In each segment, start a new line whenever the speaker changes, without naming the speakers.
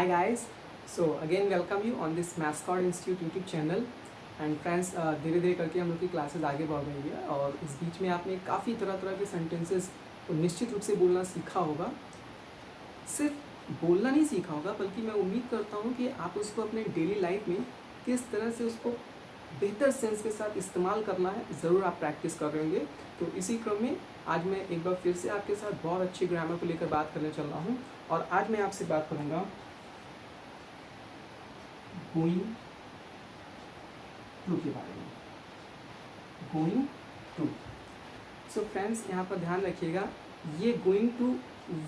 Hi guys, so again welcome you on this Mascot Institute YouTube channel and friends धीरे धीरे करके हम लोग की क्लासेस आगे बढ़ रही है और इस बीच में आपने काफ़ी तरह तरह के सेंटेंसेस को निश्चित रूप से बोलना सीखा होगा। सिर्फ बोलना नहीं सीखा होगा बल्कि मैं उम्मीद करता हूँ कि आप उसको अपने डेली लाइफ में किस तरह से उसको बेहतर सेंस के साथ इस्तेमाल करना है ज़रूर आप प्रैक्टिस कर रहे होंगे। तो इसी क्रम में आज मैं एक बार फिर से आपके साथ बहुत अच्छी ग्रामर को लेकर बात करने चल रहा हूँ और आज मैं आपसे बात करूँगा गोइंग टू के बारे में। Going to. सो फ्रेंड्स यहाँ पर ध्यान रखिएगा, ये गोइंग टू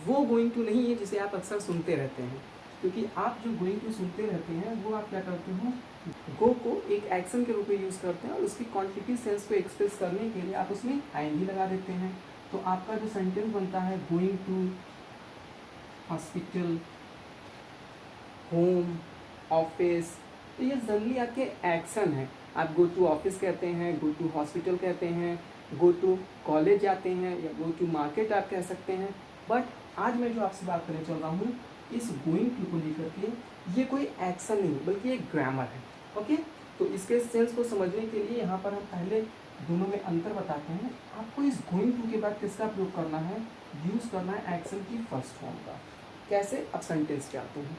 वो गोइंग टू नहीं है जिसे आप अक्सर सुनते रहते हैं, क्योंकि आप जो गोइंग टू सुनते रहते हैं वो आप क्या करते हो, गो को एक एक्शन के रूप में यूज़ करते हैं और उसकी क्वांटिटी सेंस को एक्सप्रेस करने के लिए आप उसमें आईएनजी लगा देते हैं। तो आपका जो सेंटेंस बनता है going to hospital, home, office, तो ये जनरली आपके एक्शन है। आप गो टू ऑफिस कहते हैं, गो टू हॉस्पिटल कहते हैं, गो टू कॉलेज जाते हैं या गो टू मार्केट आप कह सकते हैं। बट आज मैं जो आपसे बात करने चल रहा हूँ इस गोइंग टू को लेकर के, ये कोई एक्शन नहीं बल्कि एक ग्रामर है। ओके, तो इसके सेंस को समझने के लिए यहाँ पर हम पहले दोनों में अंतर बताते हैं। आपको इस गोइंग टू के बाद किसका प्रयोग करना है, यूज़ करना है एक्शन की फर्स्ट फॉर्म का। कैसे, अब सेंटेंस पे आते हैं।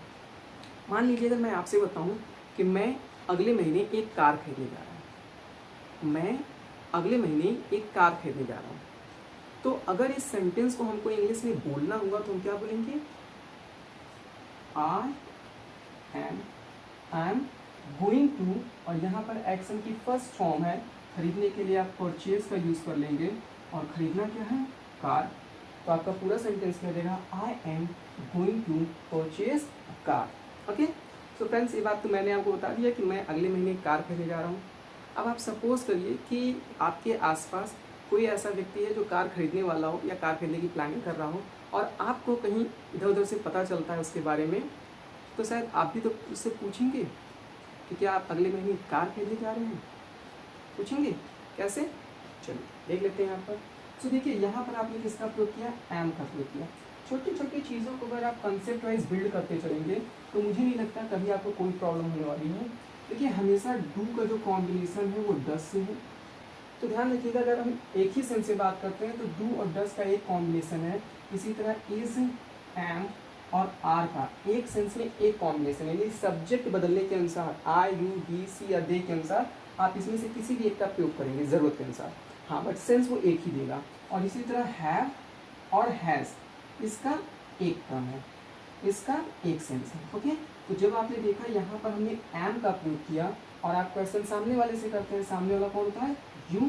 मान लीजिए अगर मैं आपसे बताऊँ कि मैं अगले महीने एक कार खरीदने जा रहा हूँ, मैं अगले महीने एक कार खरीदने जा रहा हूँ, तो अगर इस सेंटेंस को हमको इंग्लिश में बोलना होगा तो हम क्या बोलेंगे, आई एम गोइंग टू, और यहाँ पर एक्शन की फर्स्ट फॉर्म है, खरीदने के लिए आप परचेज का यूज़ कर लेंगे और खरीदना क्या है, कार। तो आपका पूरा सेंटेंस कह देगा I am going to purchase car. Okay, so friends ये बात तो मैंने आपको बता दिया कि मैं अगले महीने कार खरीदने जा रहा हूँ। अब आप सपोज़ करिए कि आपके आसपास कोई ऐसा व्यक्ति है जो कार खरीदने वाला हो या कार खरीदने की प्लानिंग कर रहा हो और आपको कहीं इधर उधर से पता चलता है उसके बारे में, तो शायद आप भी तो उससे पूछेंगे कि क्या आप अगले महीने कार खरीदने जा रहे हैं। पूछेंगे कैसे, चलिए देख लेते हैं यहाँ पर। तो देखिए यहाँ पर आपने किसका प्रयोग किया, एम का प्रयोग किया। छोटी छोटी चीज़ों को अगर आप कंसेप्ट वाइज बिल्ड करते चलेंगे तो मुझे नहीं लगता कभी आपको कोई प्रॉब्लम होने वाली है। देखिए हमेशा डू का जो कॉम्बिनेशन है वो डस से है। तो ध्यान रखिएगा, अगर हम एक ही सेंस से बात करते हैं तो डू और डस का एक कॉम्बिनेशन है। इसी तरह इज, एम और आर का एक सेंस में एक कॉम्बिनेशन है, यानी सब्जेक्ट बदलने के अनुसार आई, यू, ही, सी या दे के अनुसार आप इसमें से किसी भी एक का प्रयोग करेंगे ज़रूरत के अनुसार। हाँ, बट सेंस वो एक ही देगा। और इसी तरह हैव और हैज़, इसका एक टर्म है, इसका एक सेंस है। ओके, तो जब आपने देखा यहाँ पर हमने एम का प्रयोग किया और आप क्वेश्चन सामने वाले से करते हैं, सामने वाला कौन होता है, यू,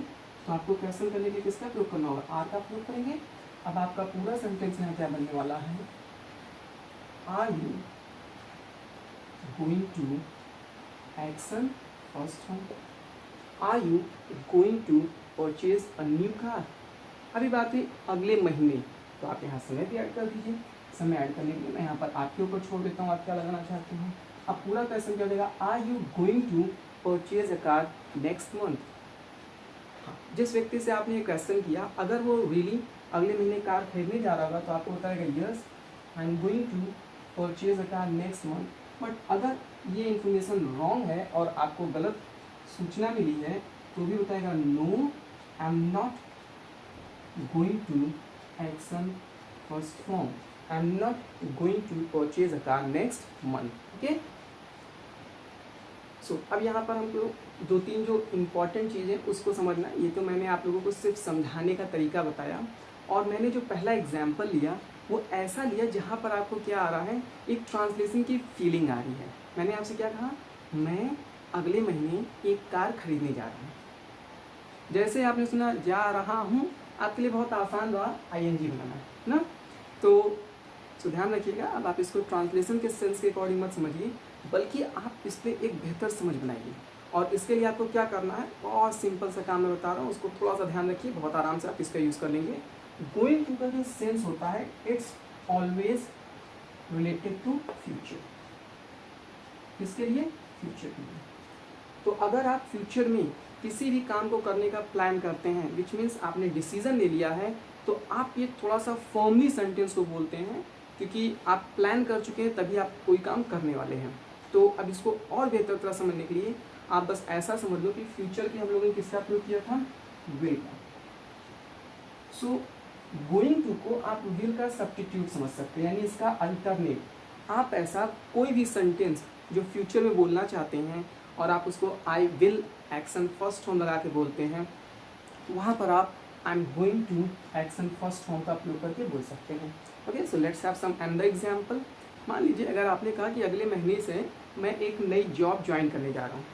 तो आपको क्वेश्चन करने के लिए किसका प्रयोग करना होगा, आर का प्रयोग करेंगे। अब आपका पूरा सेंटेंस यहाँ क्या बनने वाला है, are you going to action first form, are you going to purchase a new car. अभी बात है अगले महीने, तो आप यहाँ समय भी ऐड कर दीजिए। समय ऐड करने के लिए मैं यहाँ पर आपके ऊपर छोड़ देता हूँ, आप क्या लगाना चाहते हैं। अब पूरा क्वेश्चन क्या देगा, are you going to purchase a car next month. हाँ, जिस व्यक्ति से आपने ये क्वेश्चन किया अगर वो रियली अगले महीने कार खरीदने जा रहा होगा तो आपको बताएगा yes I am going to purchase a car next month. But अगर ये इन्फॉर्मेशन रॉन्ग है और आपको गलत सूचना मिली है तो भी बताएगा no I am not going to action first form, I am not going to purchase a car next month. Okay, so अब यहाँ पर हमको दो तीन जो इम्पॉर्टेंट चीज़ें उसको समझना है। ये तो मैंने आप लोगों को सिर्फ समझाने का तरीका बताया और मैंने जो पहला एग्जाम्पल लिया वो ऐसा लिया जहाँ पर आपको क्या आ रहा है, एक ट्रांसलेशन की फीलिंग आ रही है। मैंने आपसे क्या कहा, मैं अगले महीने एक कार खरीदने जा रहा हूँ। जैसे आपने सुना जा रहा हूँ, आपके लिए बहुत आसान रहा आईएनजी बनाना है ना। तो ध्यान रखिएगा, अब आप इसको ट्रांसलेशन के सेंस के अकॉर्डिंग मत समझिए बल्कि आप इस पर एक बेहतर समझ बनाइए। और इसके लिए आपको क्या करना है, बहुत सिंपल सा काम मैं बता रहा हूँ, उसको थोड़ा सा ध्यान रखिए, बहुत आराम से आप इसका यूज़ कर लेंगे। गोइंग टू का जो सेंस होता है it's always related to future. किसके लिए, फ्यूचर के लिए। तो अगर आप फ्यूचर में किसी भी काम को करने का प्लान करते हैं विच मीन्स आपने डिसीजन ले लिया है, तो आप ये थोड़ा सा फॉर्मली सेंटेंस को बोलते हैं क्योंकि आप प्लान कर चुके हैं तभी आप कोई काम करने वाले हैं। तो अब इसको और बेहतर तरह समझने के लिए आप बस ऐसा समझ लो कि फ्यूचर के हम लोगों ने किसका प्रयोग किया था, विल का। सो गोइंग टू को आप विल का सब्स्टिट्यूट समझ सकते हैं, यानी इसका अल्टरनेट। आप ऐसा कोई भी सेंटेंस जो फ्यूचर में बोलना चाहते हैं और आप उसको I will action first form लगा के बोलते हैं, वहाँ पर आप I am going to action first form का प्रयोग करके बोल सकते हैं। Okay, so let's have some another example. मान लीजिए अगर आपने कहा कि अगले महीने से मैं एक नई जॉब ज्वाइन करने जा रहा हूँ,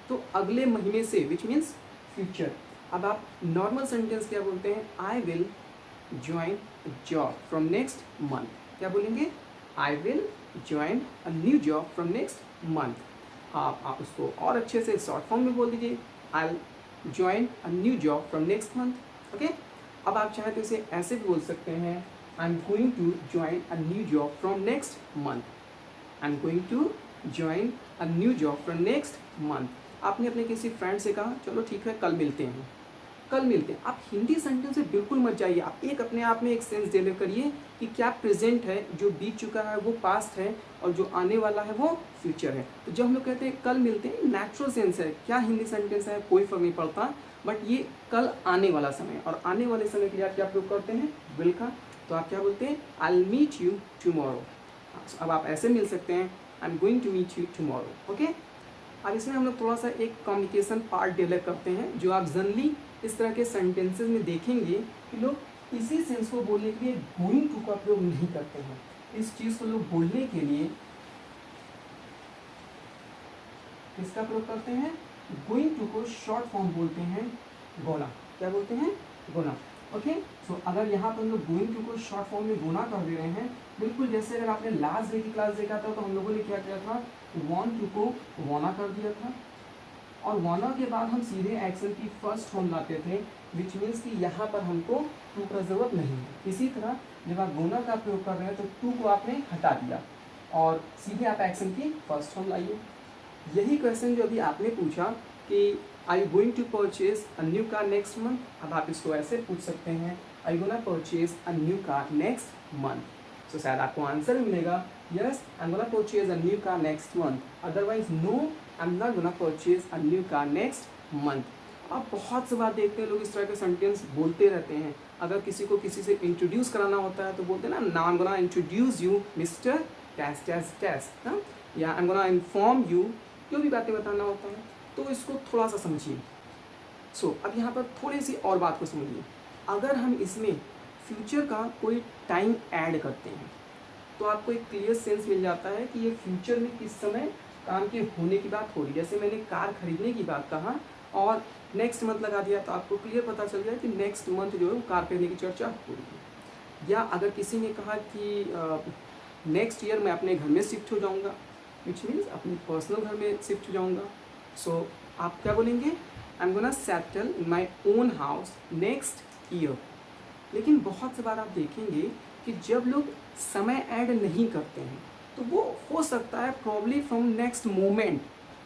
तो अगले महीने से विच मीन्स फ्यूचर। अब आप नॉर्मल सेंटेंस क्या बोलते हैं, I will join job from next month. क्या बोलेंगे, I will join a new job from next month. आप उसको और अच्छे से शॉर्ट फॉर्म में बोल दीजिए, I join a new job from next month. Okay, अब आप चाहें तो इसे ऐसे भी बोल सकते हैं, I am going to join a new job from next month. I am going to join a new job from next month. आपने अपने किसी फ्रेंड से कहा चलो ठीक है कल मिलते हैं, कल मिलते हैं। आप हिंदी सेंटेंस से बिल्कुल मत जाइए, आप एक अपने आप में एक सेंस डेवलप करिए कि क्या प्रेजेंट है, जो बीत चुका है वो पास्ट है, और जो आने वाला है वो फ्यूचर है। तो जब हम लोग कहते हैं कल मिलते हैं, नेचुरल सेंस है, क्या हिंदी सेंटेंस है कोई फर्क नहीं पड़ता, बट ये कल आने वाला समय, और आने वाले समय के लिए आप क्या प्रयोग करते हैं, विल का। तो आप क्या बोलते हैं, I will meet you tomorrow. अब आप ऐसे मिल सकते हैं, I am going to meet you tomorrow. Okay, अब इसमें हम लोग थोड़ा सा एक कम्युनिकेशन पार्ट डेवलप करते हैं, जो आप जनरली इस तरह के सेंटेंसेस में देखेंगे कि लोग इसी सेंस को बोलने के लिए गोइंग टू का प्रयोग नहीं करते हैं। इस चीज़ को लोग बोलने के लिए किसका प्रयोग करते हैं, गोइंग टू को शॉर्ट फॉर्म बोलते हैं गोना। क्या बोलते हैं, गोना। ओके, सो अगर यहाँ पर हम लोग गोइंग टू को शॉर्ट फॉर्म में गोना कर दे रहे हैं, बिल्कुल जैसे अगर आपने लास्ट डे की क्लास देखा था तो हम लोगों ने क्या किया था, वॉन्ट टू को वाना कर दिया था, और वाना के बाद हम सीधे एक्शन की फर्स्ट फॉर्म लाते थे, विच मीन्स कि यहाँ पर हमको टू का जरूरत नहीं है। इसी तरह जब आप गोना का प्रयोग कर रहे हैं तो टू को आपने हटा दिया और सीधे आप एक्शन की फर्स्ट फॉर्म लाइए। यही क्वेश्चन जो अभी आपने पूछा कि I you going to purchase a new car next month, अब आप इसको ऐसे पूछ सकते हैं, I you gonna purchase a new car next month. So शायद आपको आंसर मिलेगा, yes I am gonna purchase a new car next month, otherwise no I am not gonna purchase a new car next month. आप बहुत से बात देखते हैं लोग इस तरह के सेंटेंस बोलते रहते हैं। अगर किसी को किसी से इंट्रोड्यूस कराना होता है तो बोलते हैं ना, now I am gonna introduce you mister टैस टैस टैस, या I am gonna inform you, जो भी बातें बताना होता है। तो इसको थोड़ा सा समझिए। सो अब यहाँ पर थोड़ी सी और बात को समझिए। अगर हम इसमें फ्यूचर का कोई टाइम ऐड करते हैं तो आपको एक क्लियर सेंस मिल जाता है कि ये फ्यूचर में किस समय काम के होने की बात हो रही है। जैसे मैंने कार खरीदने की बात कहा और नेक्स्ट मंथ लगा दिया तो आपको क्लियर पता चल गया कि नेक्स्ट मंथ जो है कार खरीदने की चर्चा हो रही है। या अगर किसी ने कहा कि नेक्स्ट ईयर मैं अपने घर में शिफ्ट हो जाऊँगा, विच मीन्स अपने पर्सनल घर में शिफ्ट हो जाऊँगा, सो आप क्या बोलेंगे, आई am gonna settle in my own house next year. लेकिन बहुत से बार आप देखेंगे कि जब लोग समय ऐड नहीं करते हैं तो वो हो सकता है प्रॉब्ली फ्रॉम नेक्स्ट मोमेंट।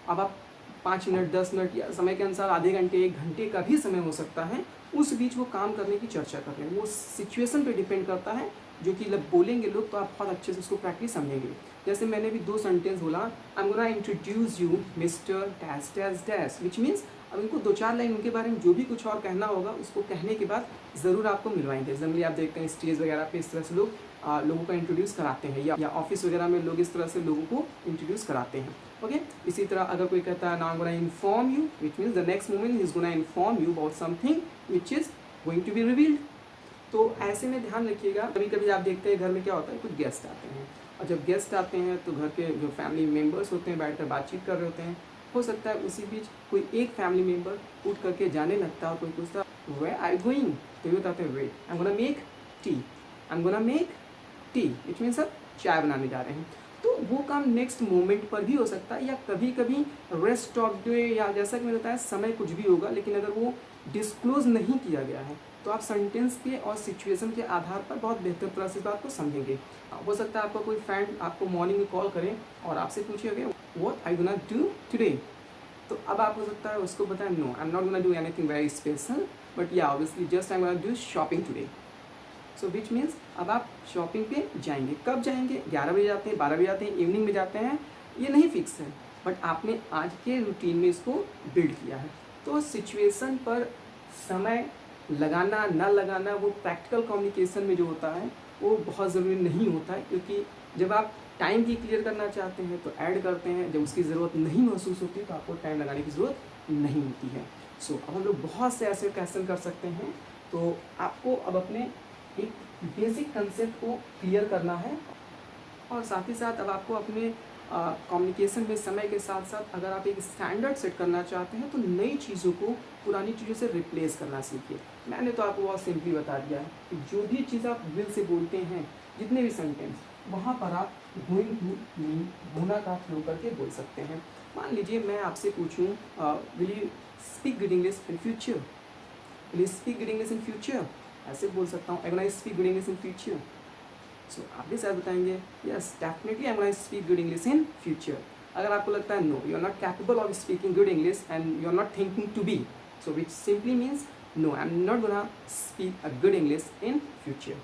अब आप 5 मिनट 10 मिनट या समय के अनुसार आधे घंटे 1 घंटे का भी समय हो सकता है, उस बीच वो काम करने की चर्चा कर रहे हैं। वो सिचुएशन पे डिपेंड करता है, जो कि जब बोलेंगे लोग तो आप बहुत अच्छे से उसको प्रैक्टिस समझेंगे। जैसे मैंने भी 2 सेंटेंस बोला, आई am gonna introduce you mister dash dash dash, which means अब इनको 2-4 लाइन उनके बारे में जो भी कुछ और कहना होगा उसको कहने के बाद ज़रूर आपको मिलवाएंगे। जनरली आप देखते हैं स्टेज वगैरह पे इस तरह से लोग लोगों को इंट्रोड्यूस कराते हैं, या ऑफिस वगैरह में लोग इस तरह से लोगों को इंट्रोड्यूस कराते हैं। ओके, इसी तरह अगर कोई कहता है, now I am gonna inform you, which means the next moment he is gonna inform you about something which is going to be revealed. तो ऐसे में ध्यान रखिएगा। कभी कभी आप देखते हैं घर में क्या होता है, कुछ गेस्ट आते हैं, और जब गेस्ट आते हैं तो घर के जो फैमिली मेम्बर्स होते हैं बैठकर बातचीत कर रहे होते हैं। हो सकता है उसी बीच कोई एक फैमिली मेम्बर उठ करके जाने लगता है और कोई पूछता वेयर आई गोइंग, तो ये बताते हैं wait I am gonna make tea, I am gonna make tea, which means आप चाय बनाने जा रहे हैं। तो वो काम नेक्स्ट मोमेंट पर भी हो सकता है, या कभी कभी रेस्ट ऑफ डे, या जैसा कि मैंने बताया समय कुछ भी होगा, लेकिन अगर वो डिस्क्लोज नहीं किया गया है तो आप सेंटेंस के और सिचुएशन के आधार पर बहुत बेहतर तरह से इस बात को समझेंगे। हो सकता है आपका कोई फ्रेंड आपको मॉर्निंग में कॉल करे और आपसे पूछिएगा what I gonna do today, तो अब आप हो सकता है उसको बताएं, no I am not gonna do anything very special, but yeah obviously just I am gonna do shopping today. So which means अब आप शॉपिंग पे जाएंगे। कब जाएंगे? 11 बजे जाते हैं, 12 बजे जाते हैं, इवनिंग में जाते हैं, ये नहीं फिक्स है, बट आपने आज के रूटीन में इसको बिल्ड किया है। तो सिचुएशन पर समय लगाना ना लगाना वो प्रैक्टिकल कम्युनिकेशन में जो होता है वो बहुत ज़रूरी नहीं होता है, क्योंकि जब आप टाइम की क्लियर करना चाहते हैं तो ऐड करते हैं, जब उसकी ज़रूरत नहीं महसूस होती तो आपको टाइम लगाने की ज़रूरत नहीं होती है। सो अब हम लोग बहुत से ऐसे क्वेश्चन कर सकते हैं। तो आपको अब अपने एक बेसिक कंसेप्ट को क्लियर करना है, और साथ ही साथ अब आपको अपने कम्युनिकेशन में समय के साथ साथ अगर आप एक स्टैंडर्ड सेट करना चाहते हैं तो नई चीज़ों को पुरानी चीज़ों से रिप्लेस करना सीखिए। मैंने तो आपको बहुत सिंपली बता दिया है कि जो भी चीज़ आप दिल से बोलते हैं, जितने भी सेंटेंस, वहाँ पर आप गोइंग टू मीन होना का प्रयोग करके बोल सकते हैं। मान लीजिए मैं आपसे पूछूं will you speak good English in future, will you speak good English in future, ऐसे बोल सकता हूँ, I gonna speak good English in future. So आप भी शायद बताएंगे yes definitely I am gonna speak good English in future. अगर आपको लगता है no you are not capable of speaking good English and you are not thinking to be, so which simply means no I am not gonna speak a good English in future.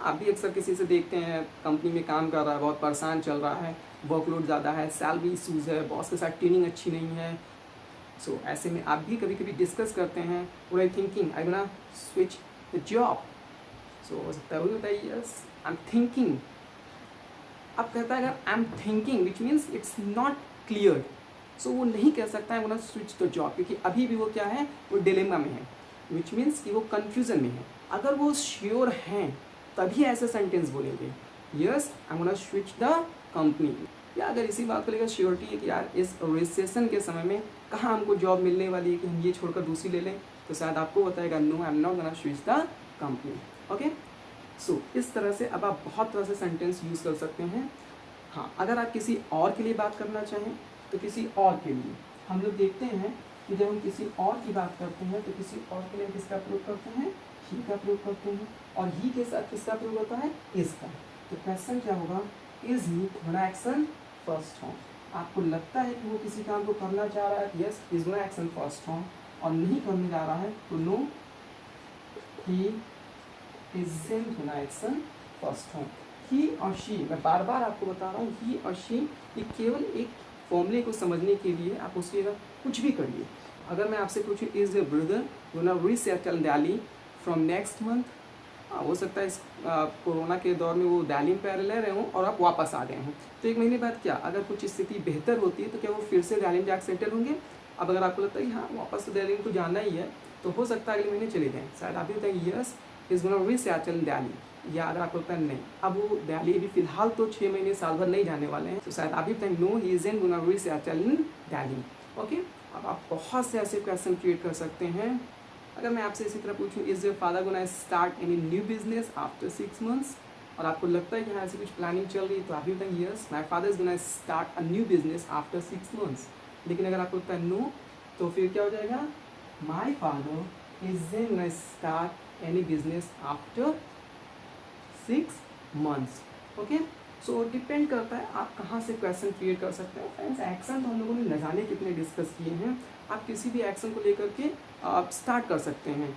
आप भी अक्सर किसी से देखते हैं company में काम कर रहा है, बहुत परेशान चल रहा है, वर्कलोड ज़्यादा है, सैलरी इशूज़ है, बॉस के साथ ट्रेनिंग अच्छी नहीं है। सो ऐसे में आप भी कभी कभी डिस्कस करते हैं what I thinking I gonna switch the job. So हो सकता है वो बताइए यस आई एम थिंकिंग। अब कहता है अगर I am thinking which means it's not clear, so वो नहीं कह सकता है गोना स्विच द जॉब, क्योंकि अभी भी वो क्या है, वो डिलेमा में है, विच मीन्स कि वो कन्फ्यूज़न में है। अगर वो श्योर हैं तभी ऐसे सेंटेंस बोलेंगे yes I am gonna switch the company. या अगर इसी बात को लेकर श्योरिटी है कि यार इस रिसेशन के समय में कहाँ हमको जॉब मिलने वाली है कि हम ये छोड़कर दूसरी ले लें, तो शायद आपको बताएगा no I am not gonna switch the company. Okay, so इस तरह से अब आप बहुत तरह से सेंटेंस यूज़ कर सकते हैं। हाँ, अगर आप किसी और के लिए बात करना चाहें तो किसी और के लिए हम लोग देखते हैं कि जब हम किसी और की बात करते हैं तो किसी और के लिए किसका प्रयोग करते हैं, ही का प्रयोग करते हैं, और ही के साथ किसका प्रयोग होता है, इज का। तो क्वेश्चन क्या होगा, is he gonna action first form. आपको लगता है कि वो किसी काम को करना चाह रहा है, yes is gonna action first form, और नहीं करने जा रहा है तो no he isn't gonna action first form. He और शी, मैं बार बार आपको बता रहा हूँ, ही और शी ये केवल एक फॉर्मूले को समझने के लिए आप उसकी कुछ भी करिए। अगर मैं आपसे पूछूँ is your brother gonna resettle Delhi from next month, हो सकता है इस कोरोना के दौर में वो दिल्ली में पैर ले रहे हों और आप वापस आ गए हों, तो एक महीने बाद क्या अगर कुछ स्थिति बेहतर होती है तो क्या वो फिर से दिल्ली में जाकर सेटल होंगे। अब अगर आपको लगता है कि हाँ वापस तो दिल्ली को जाना ही है, तो हो सकता है अगले महीने चले जाएँ। शायद आप भी बताएंगे yes is gonna resettle Delhi, या अगर आपको लगता है नहीं अब वो दिल्ली अभी फिलहाल तो 6 महीने साल भर नहीं जाने वाले हैं, तो शायद आप भी बताएंगे no he isn't gonna resettle in Delhi. Okay, अब आप बहुत से ऐसे क्वेश्चन क्रिएट कर सकते हैं। अगर मैं आपसे इसी तरह पूछूं is your father gonna start any new business after 6 months, और आपको लगता है कि हाँ ऐसी कुछ प्लानिंग चल रही है, तो आप भी बताएंगे yes my father is gonna start a new business after 6 months. लेकिन अगर आपको लगता है नो, तो फिर क्या हो जाएगा, my father isn't gonna start any business after 6 months. Okay, so depend करता है आप कहाँ से क्वेश्चन क्रिएट कर सकते हैं। फ्रेंड्स एक्शन तो हम लोगों ने न जाने कितने डिस्कस किए हैं, आप किसी भी एक्शन को लेकर के आप स्टार्ट कर सकते हैं।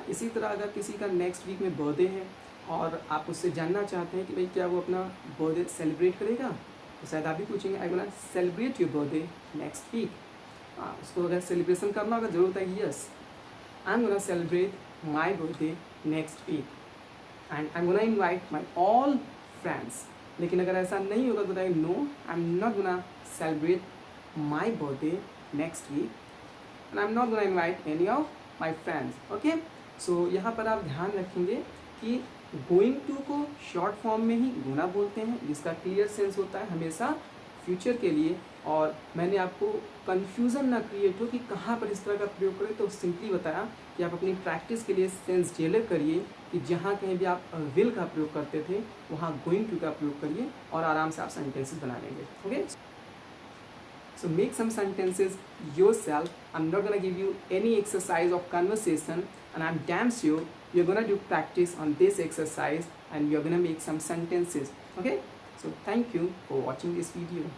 इसी तरह अगर किसी का नेक्स्ट वीक में बर्थडे है और आप उससे जानना चाहते हैं कि भाई क्या वो अपना बर्थडे सेलिब्रेट करेगा, तो शायद आप भी पूछेंगे I gonna celebrate your birthday next week. उसको अगर सेलिब्रेशन करना होगा जरूर बताएंगे yes I am gonna celebrate my birthday next week and I am gonna invite my all friends. लेकिन अगर ऐसा नहीं होगा तो बताइए no I am not gonna celebrate my birthday next week and I am not gonna invite any of my friends. Okay, so यहाँ पर आप ध्यान रखेंगे कि गोइंग टू को शॉर्ट फॉर्म में ही गोना बोलते हैं, जिसका क्लियर सेंस होता है हमेशा फ्यूचर के लिए। और मैंने आपको कन्फ्यूज़न ना क्रिएट हो कि कहाँ पर इस तरह का प्रयोग करें, तो सिंपली बताया कि आप अपनी प्रैक्टिस के लिए सेंस टेलर करिए कि जहाँ कहीं भी आप विल का प्रयोग करते थे वहाँ गोइंग टू का प्रयोग करिए और आराम से आप सेंटेंसेस बना लेंगे। Okay, so make some sentences yourself. I'm not gonna give you any exercise of conversation, and I'm damn sure you're gonna do practice on this exercise and you're gonna make some sentences. Okay, so thank you for watching this video.